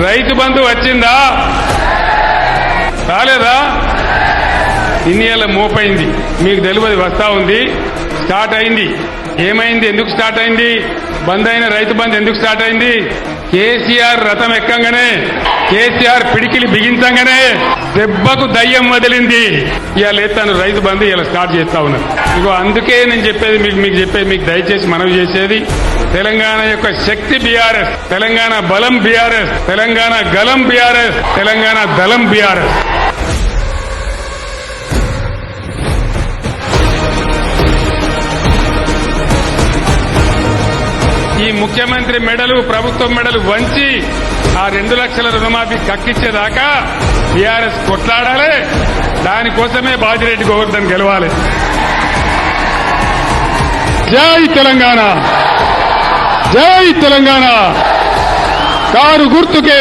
రైతు బంధు వచ్చిందా రాలేదా? ఇన్ని ఏళ్ళ మోపైంది, మీకు తెలియదు. వస్తా ఉంది, స్టార్ట్ అయింది. ఏమైంది? ఎందుకు స్టార్ట్ అయింది? బంద్ అయిన రైతు బంధు ఎందుకు స్టార్ట్ అయింది? కేసీఆర్ రథం ఎక్కంగానే, కేసీఆర్ పిడికిలి బిగించంగానే దెబ్బకు దయ్యం వదిలింది. ఇవాళ ఎత్తాను రైతు బంధు ఇలా స్టార్ట్ చేస్తా ఉన్నారు. ఇగో అందుకే నేను చెప్పేది మీకు దయచేసి మనవి చేసేది, తెలంగాణ యొక్క శక్తి బీఆర్ఎస్, తెలంగాణ బలం బీఆర్ఎస్, తెలంగాణ గలం బీఆర్ఎస్, తెలంగాణ దళం బీఆర్ఎస్. ఈ ముఖ్యమంత్రి మెడలు, ప్రభుత్వం మెడలు వంచి ఆ 2 లక్షల రుణమాఫీ కక్కిచ్చేదాకా బీఆర్ఎస్ కొట్లాడాలి. దానికోసమే బాజిరెడ్డి గోవర్ధన్ గెలవాలి. జై తెలంగాణ, జై తెలంగాణ. కారు గుర్తుకే